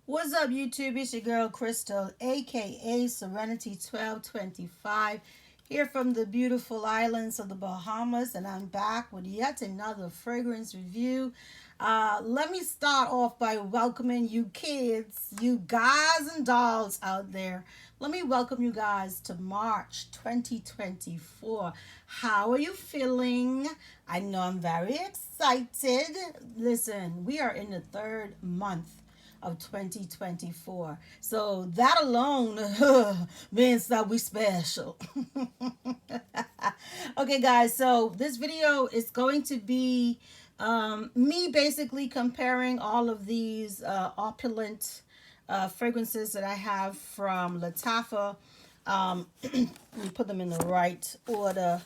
What's up, YouTube? It's your girl Krystal, aka Serenity 1225, here from the beautiful islands of the Bahamas, and I'm back with yet another fragrance review. Let me start off by welcoming you kids, you guys and dolls out there. Let me welcome you guys to March 2024. How are you feeling? I know I'm very excited. Listen, we are in the third month of 2024. So that alone means that we special. Okay, guys, so this video is going to be me basically comparing all of these opulent fragrances that I have from Lattafa. Let me put them in the right order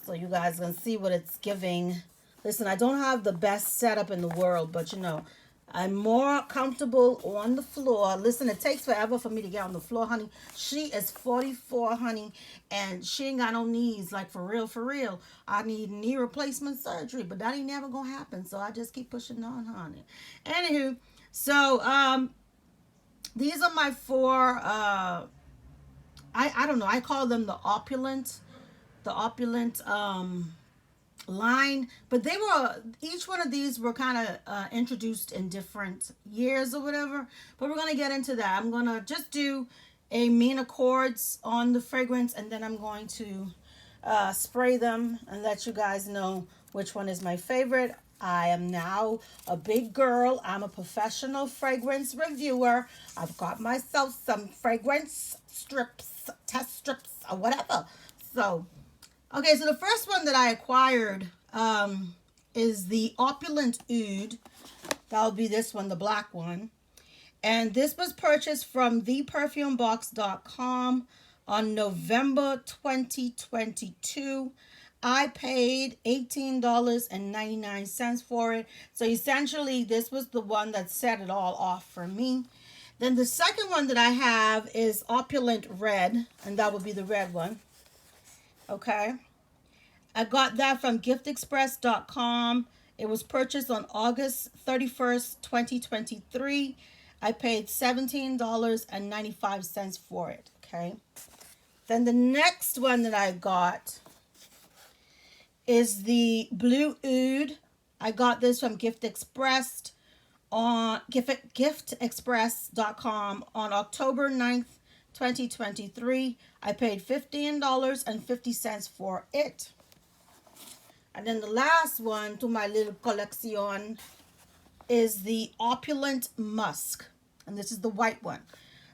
so you guys can see what it's giving. Listen, I don't have the best setup in the world, but you know, I'm more comfortable on the floor. Listen, it takes forever for me to get on the floor, honey. She is 44, honey, and she ain't got no knees. Like, for real, for real. I need knee replacement surgery, but that ain't never gonna happen, so I just keep pushing on, honey. Anywho, so, these are my four, I don't know, I call them the opulent, line, but they were, each one of these were kind of introduced in different years or whatever, but we're going to get into that. I'm going to just do a mean accords on the fragrance, and then I'm going to spray them and let you guys know which one is my favorite. I am now a big girl. I'm a professional fragrance reviewer. I've got myself some fragrance strips, test strips, or whatever. So okay, so the first one that I acquired is the Opulent Oud. That'll be this one, the black one. And this was purchased from theperfumebox.com on November 2022. I paid $18.99 for it. So essentially, this was the one that set it all off for me. Then the second one that I have is Opulent Red, and that would be the red one. Okay. I got that from giftexpress.com. It was purchased on August 31st, 2023. I paid $17.95 for it. Okay. Then the next one that I got is the blueoud. I got this from Gift Express on giftexpress.com on October 9th, 2023. I paid $15.50 for it. And then the last one to my little collection is the Opulent Musk. And this is the white one.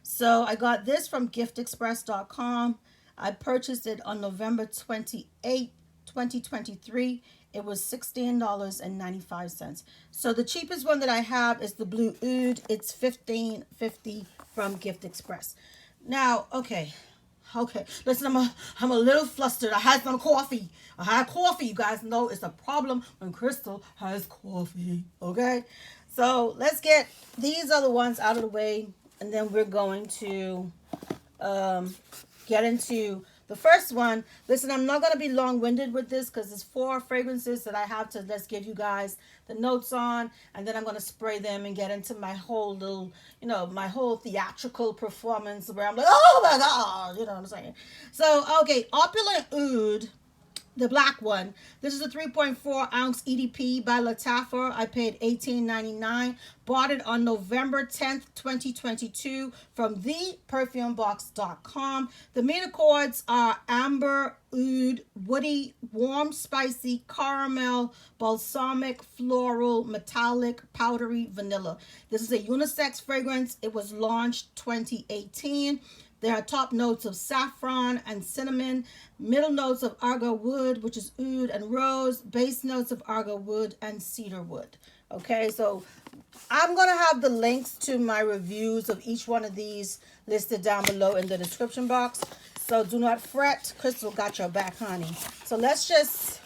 So I got this from giftexpress.com. I purchased it on November 28th, 2023. It was $16.95. So the cheapest one that I have is the blueoud. It's $15.50 from Gift Express. Now, okay. Listen, I'm a little flustered. I had some coffee. I had coffee. You guys know it's a problem when Krystal has coffee. Okay? So let's get these other ones out of the way, and then we're going to get into the first one. Listen, I'm not going to be long-winded with this because it's 4 fragrances that I have to just give you guys the notes on, and then I'm going to spray them and get into my whole little, you know, my whole theatrical performance where I'm like, oh my God, you know what I'm saying? So, okay, Opulent Oud, the black one. This is a 3.4 ounce EDP by Lattafa. I paid $18.99. Bought it on November 10th, 2022 from theperfumebox.com. The main accords are amber, oud, woody, warm, spicy, caramel, balsamic, floral, metallic, powdery, vanilla. This is a unisex fragrance. It was launched 2018. There are top notes of saffron and cinnamon, middle notes of arga wood, which is oud and rose, base notes of arga wood and cedar wood. Okay, so I'm going to have the links to my reviews of each one of these listed down below in the description box. So do not fret. Krystal got your back, honey. So let's just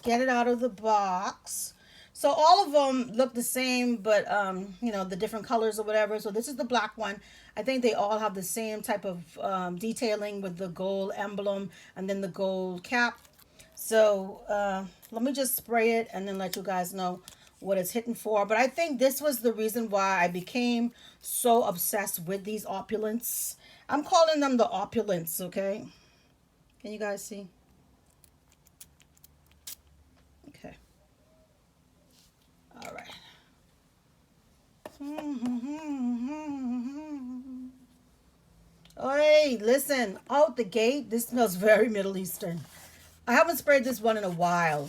get it out of the box. So all of them look the same, but, you know, the different colors or whatever. So this is the black one. I think they all have the same type of detailing with the gold emblem and then the gold cap. So let me just spray it and then let you guys know what it's hitting for. But I think this was the reason why I became so obsessed with these opulents. I'm calling them the opulents, okay? Can you guys see? Okay. All right. Hey, listen, out the gate, this smells very Middle Eastern. I haven't sprayed this one in a while,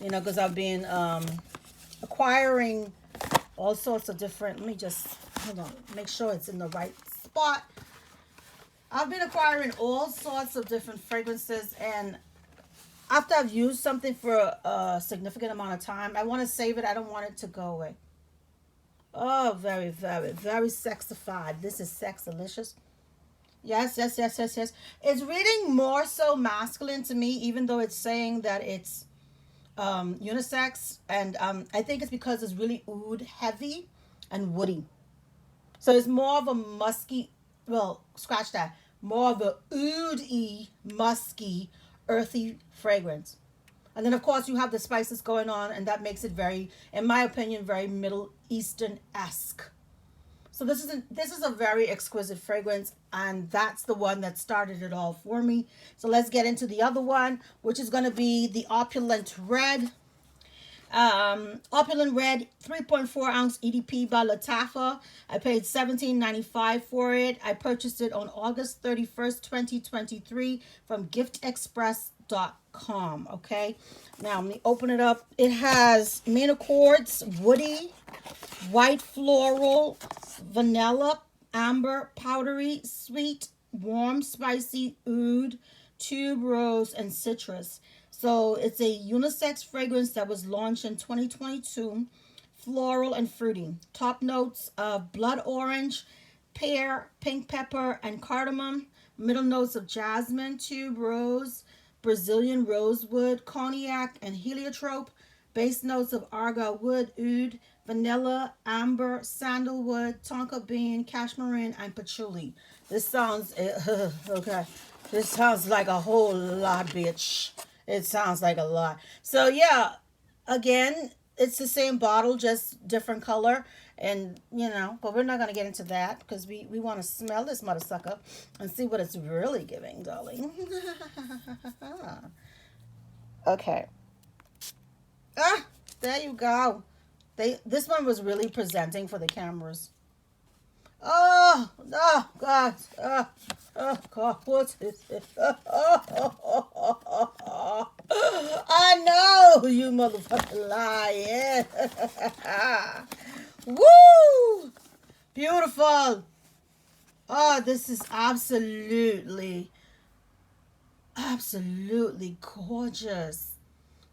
you know, because I've been acquiring all sorts of different, let me just, hold on, make sure it's in the right spot. I've been acquiring all sorts of different fragrances, and after I've used something for a significant amount of time, I want to save it. I don't want it to go away. Oh, very, very, very sexified. This is sexalicious. Yes, yes, yes, yes, yes. It's reading more so masculine to me, even though it's saying that it's unisex. And I think it's because it's really oud heavy and woody. So it's more of a musky, well, scratch that, more of a oud-y, musky, earthy fragrance. And then, of course, you have the spices going on, and that makes it very, in my opinion, very Middle Eastern-esque. So this is a very exquisite fragrance, and that's the one that started it all for me. So let's get into the other one, which is going to be the Opulent Red. Opulent Red 3.4 ounce EDP by Lattafa. I paid $17.95 for it. I purchased it on August 31st, 2023 from giftexpress.com. Okay, now let me open it up. It has main accords, woody, white floral, vanilla, amber, powdery, sweet, warm, spicy, oud, tube rose, and citrus. So it's a unisex fragrance that was launched in 2022, floral and fruity. Top notes of blood orange, pear, pink pepper, and cardamom. Middle notes of jasmine, tube rose, Brazilian rosewood, cognac, and heliotrope. Base notes of argyle wood, oud, vanilla, amber, sandalwood, tonka bean, cashmere, and patchouli. This sounds, okay, this sounds like a whole lot, bitch. It sounds like a lot. So yeah, again, it's the same bottle, just different color. And, you know, but we're not going to get into that because we want to smell this mother sucker and see what it's really giving, darling. Okay. Ah, there you go. This one was really presenting for the cameras. Oh, oh, God. Oh, God, what is it? I know, you motherfucking lie. Yeah. Woo! Beautiful. Oh, this is absolutely, absolutely gorgeous.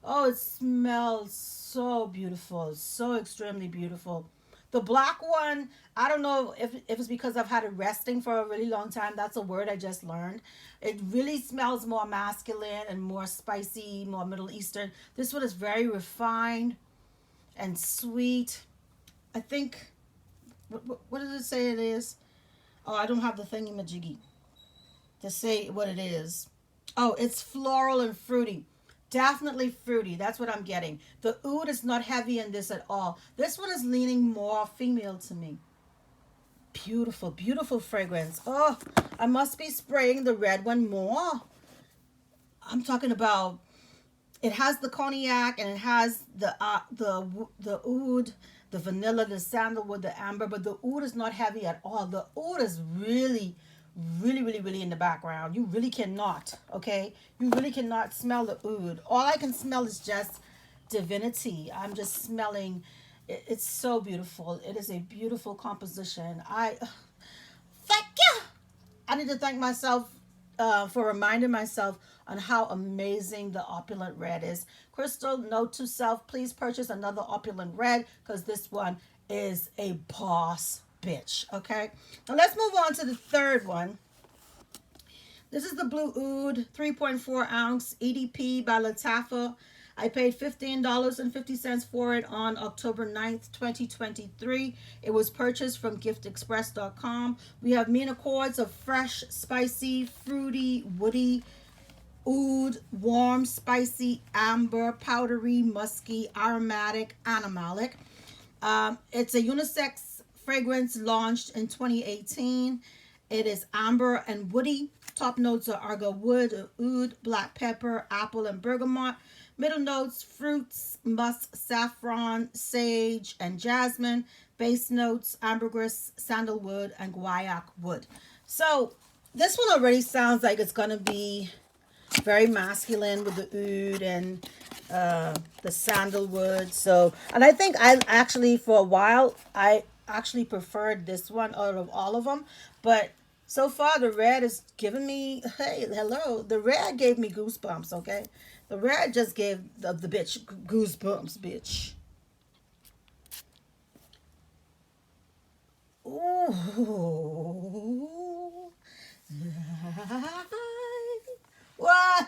Oh, it smells so beautiful, so extremely beautiful. The black one, I don't know if it's because I've had it resting for a really long time. That's a word I just learned. It really smells more masculine and more spicy, more Middle Eastern. This one is very refined and sweet. I think, what does it say it is? Oh, I don't have the thingy-majiggy to say what it is. Oh, it's floral and fruity. Definitely fruity. That's what I'm getting. The oud is not heavy in this at all. This one is leaning more female to me. Beautiful, beautiful fragrance. Oh, I must be spraying the red one more. I'm talking about, it has the cognac and it has the oud, the vanilla, the sandalwood, the amber, but the oud is not heavy at all. The oud is really, really, really, really in the background. You really cannot, okay? You really cannot smell the oud. All I can smell is just divinity. I'm just smelling, it's so beautiful. It is a beautiful composition. Thank you. I need to thank myself for reminding myself on how amazing the Opulent Red is. Crystal, note to self, please purchase another Opulent Red because this one is a boss bitch, okay? Now let's move on to the third one. This is the Blue Oud 3.4 ounce EDP by Lattafa. I paid $15.50 for it on October 9th, 2023. It was purchased from giftexpress.com. We have main accords of fresh, spicy, fruity, woody, oud, warm, spicy, amber, powdery, musky, aromatic, animalic. It's a unisex fragrance launched in 2018. It is amber and woody. Top notes are arga wood, oud, black pepper, apple, and bergamot. Middle notes, fruits, musk, saffron, sage, and jasmine. Base notes, ambergris, sandalwood, and guaiac wood. So this one already sounds like it's going to be very masculine with the oud and the sandalwood. So, and I think I actually, for a while, I actually preferred this one out of all of them. But so far, the red is giving me, hey, hello. The red gave me goosebumps, okay? The red just gave the bitch goosebumps, bitch. Ooh. What?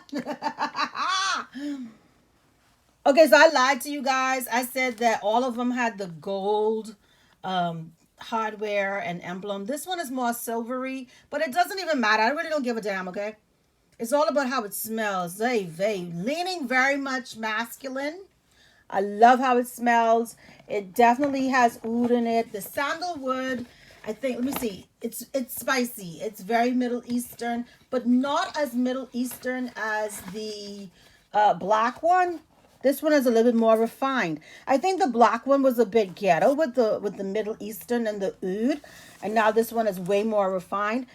Okay, so I lied to you guys. I said that all of them had the gold hardware and emblem. This one is more silvery, but it doesn't even matter. I really don't give a damn, okay? It's all about how it smells. They leaning very much masculine. I love how it smells. It definitely has oud in it. The sandalwood, I think, let me see. It's spicy. It's very Middle Eastern, but not as Middle Eastern as the black one. This one is a little bit more refined. I think the black one was a bit ghetto with the Middle Eastern and the oud, and now this one is way more refined.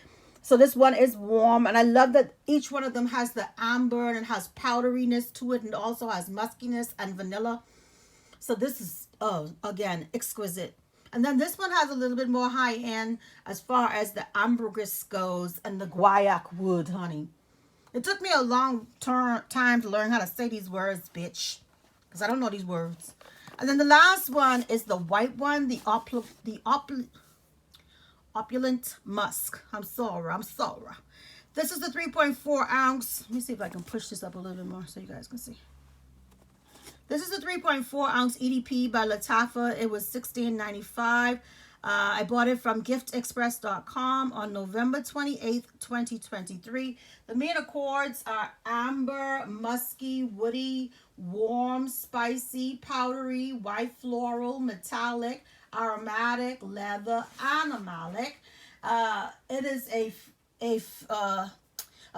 So this one is warm, and I love that each one of them has the amber and has powderiness to it, and also has muskiness and vanilla. So this is, oh, again, exquisite. And then this one has a little bit more high end as far as the ambergris goes and the guaiac wood, honey. It took me a long time to learn how to say these words, bitch, because I don't know these words. And then the last one is the white one, the Opulent Musk. I'm sorry. This is the 3.4 ounce. Let me see if I can push this up a little bit more so you guys can see. This is a 3.4 ounce EDP by Lattafa. It was $16.95. I bought it from giftexpress.com on November 28th, 2023. The main accords are amber, musky, woody, warm, spicy, powdery, white floral, metallic, aromatic, leather, animalic. It is a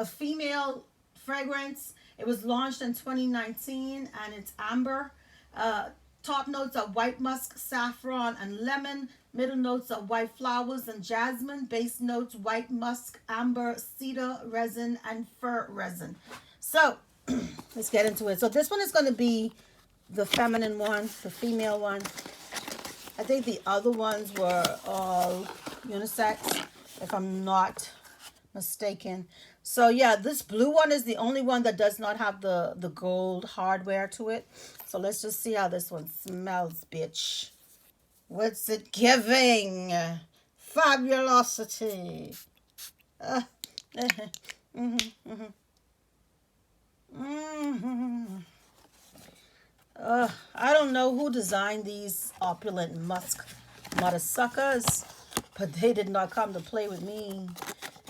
female fragrance. It was launched in 2019 and it's amber. Top notes are white musk, saffron, and lemon. Middle notes are white flowers and jasmine. Base notes white musk, amber, cedar resin, and fir resin. So let's get into it. So this one is going to be the feminine one, the female one. I think the other ones were all unisex, if I'm not mistaken. So yeah, this blue one is the only one that does not have the gold hardware to it. So let's just see how this one smells, bitch. What's it giving? Fabulosity. Mm-hmm, mm-hmm. Mm-hmm. I don't know who designed these opulent musk mother suckers, but they did not come to play with me.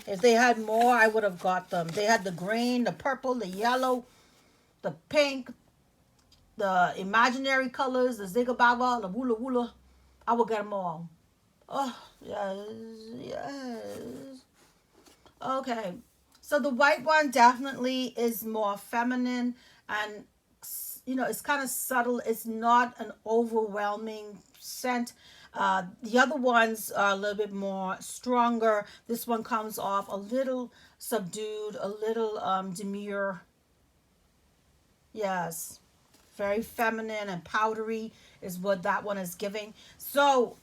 If they had more, I would have got them. They had the green, the purple, the yellow, the pink, the imaginary colors, the zigababa, the woola woola. I will get them all. Oh, yes, yes. Okay. So the white one definitely is more feminine and, you know, it's kind of subtle. It's not an overwhelming scent. The other ones are a little bit more stronger. This one comes off a little subdued, a little demure. Yes. Very feminine and powdery is what that one is giving. So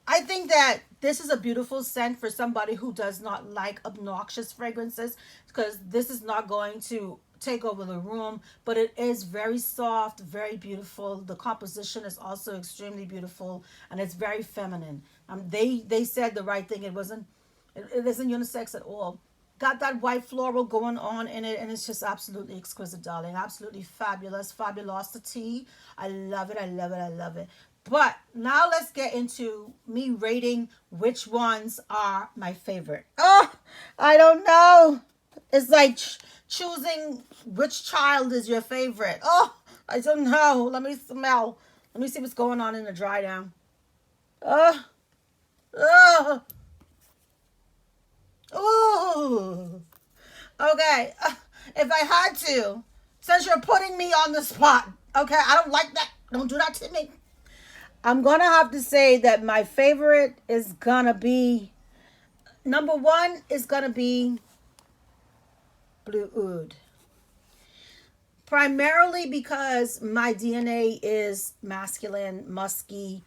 I think that this is a beautiful scent for somebody who does not like obnoxious fragrances, because this is not going to take over the room, but it is very soft, very beautiful. The composition is also extremely beautiful, and it's very feminine. They said the right thing. It isn't unisex at all. Got that white floral going on in it, and it's just absolutely exquisite, darling. Absolutely fabulous, fabulosity. I love it. I love it. I love it. But now let's get into me rating which ones are my favorite. Oh, I don't know. It's like choosing which child is your favorite. Oh, I don't know. Let me smell. Let me see what's going on in the dry down. Uh, uh, ooh. Okay. If I had to, since you're putting me on the spot, okay, I don't like that. Don't do that to me. I'm gonna have to say that my favorite is gonna be number one is gonna be blueoud. Primarily because my DNA is masculine, musky,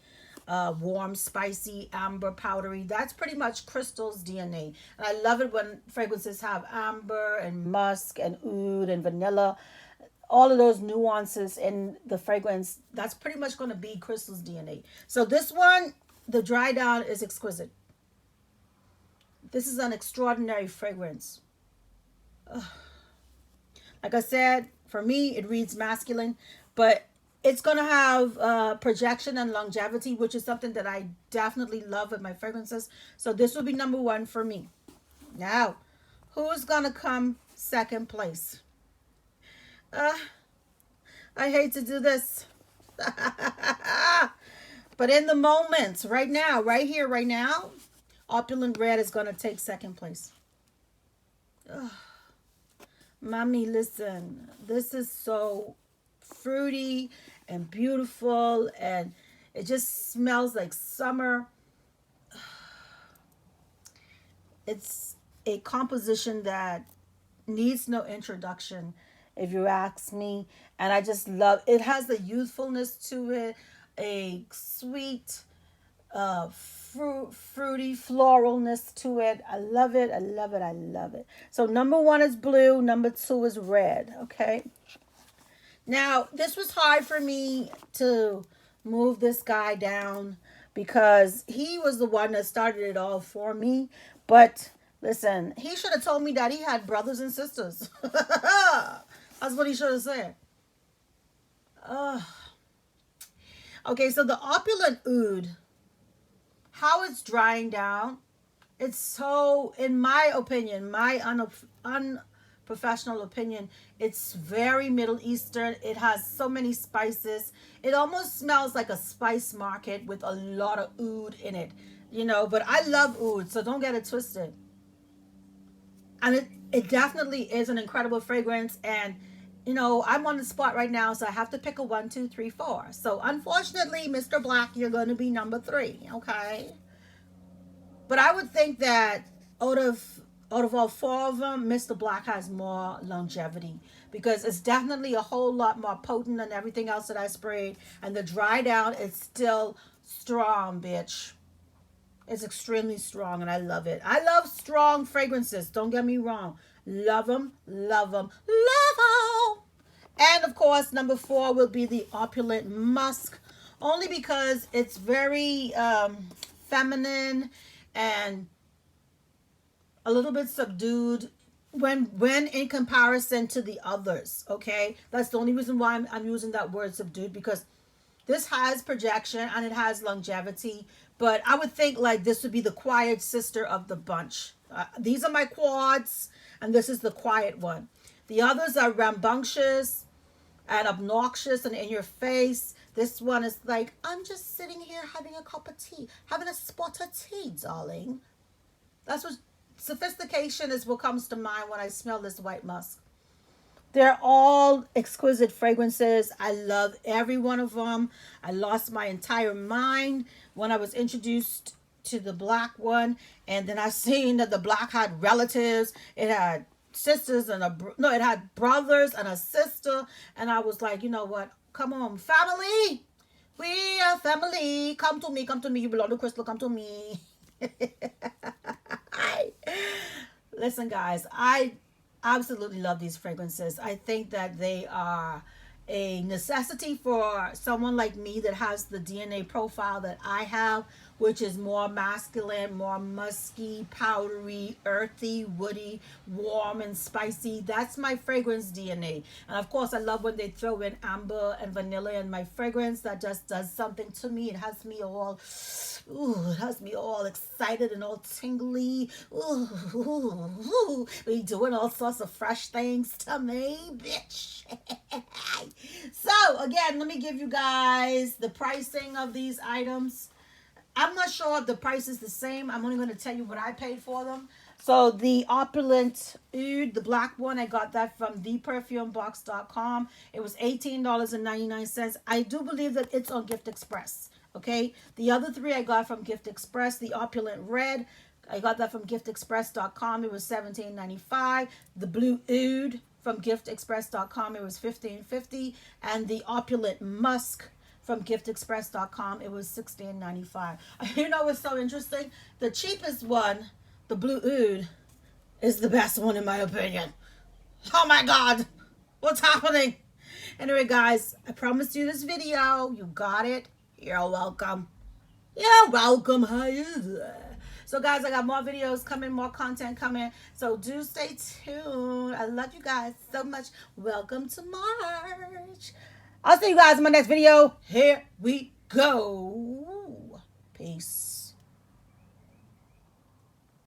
warm, spicy, amber, powdery. That's pretty much Krystal's DNA. And I love it when fragrances have amber and musk and oud and vanilla. All of those nuances in the fragrance, that's pretty much going to be Krystal's DNA. So this one, the dry down is exquisite. This is an extraordinary fragrance. Like I said, for me, it reads masculine, but it's going to have projection and longevity, which is something that I definitely love with my fragrances. So this will be number one for me. Now, who's going to come second place? Uh, I hate to do this. But in the moment, right now, right here, right now, Opulent Red is going to take second place. Ugh. Mommy, listen, this is so fruity and beautiful, and it just smells like summer. It's a composition that needs no introduction, if you ask me. And I just love it. Has the youthfulness to it, a sweet, fruity floralness to it. I love it. I love it. I love it. So number one is blue. Number two is red. Okay. Now this was hard for me to move this guy down because he was the one that started it all for me. But listen, he should have told me that he had brothers and sisters. That's what he should have said. Uh, okay, so the opulent oud, how it's drying down, it's so, in my opinion, my unprofessional opinion, it's very Middle Eastern. It has so many spices. It almost smells like a spice market with a lot of oud in it, you know. But I love oud, so don't get it twisted. And it definitely is an incredible fragrance. And you know, I'm on the spot right now, so I have to pick a one, two, three, four. So unfortunately, Mr. Black, you're going to be number three. Okay. But I would think that out of all four of them, Mr. Black has more longevity because it's definitely a whole lot more potent than everything else that I sprayed. And the dry down is still strong, bitch. It's extremely strong, and I love it. I love strong fragrances. Don't get me wrong. Love them, love them, love them. And of course, number four will be the Opulent Musk, only because it's very feminine and a little bit subdued when in comparison to the others. Okay, that's the only reason why I'm using that word subdued, because this has projection and it has longevity, but I would think like this would be the quiet sister of the bunch. These are my quads, and this is the quiet one. The others are rambunctious and obnoxious and in your face. This one is like, I'm just sitting here having a cup of tea, having a spot of tea, darling. That's what sophistication is, what comes to mind when I smell this white musk. They're all exquisite fragrances. I love every one of them. I lost my entire mind when I was introduced to the black one, and then I seen that the black had relatives. It had sisters and no, it had brothers and a sister, and I was like, you know what? Come on, family. We are family. Come to me. Come to me. You belong to Krystal. Come to me. Listen, guys, I absolutely love these fragrances. I think that they are a necessity for someone like me that has the DNA profile that I have, which is more masculine, more musky, powdery, earthy, woody, warm, and spicy. That's my fragrance DNA. And of course, I love when they throw in amber and vanilla in my fragrance. That just does something to me. It has me all Ooh, it has me all excited and all tingly. Ooh, we doing all sorts of fresh things to me, bitch. So again, let me give you guys the pricing of these items. I'm not sure if the price is the same. I'm only going to tell you what I paid for them. So the Opulent Oud, the black one, I got that from theperfumebox.com. It was $18.99. I do believe that it's on Gift Express. Okay. The other three I got from Gift Express. The Opulent Red, I got that from giftexpress.com. It was $17.95. The Blue Oud from giftexpress.com, it was $15.50. And the Opulent Musk from giftexpress.com, it was $16.95. You know what's so interesting? The cheapest one, the Blue Oud, is the best one in my opinion. Oh my God, what's happening? Anyway, guys, I promised you this video. You got it. You're welcome. You're welcome. Hi. So, guys, I got more videos coming, more content coming. So, do stay tuned. I love you guys so much. Welcome to March. I'll see you guys in my next video. Here we go. Peace.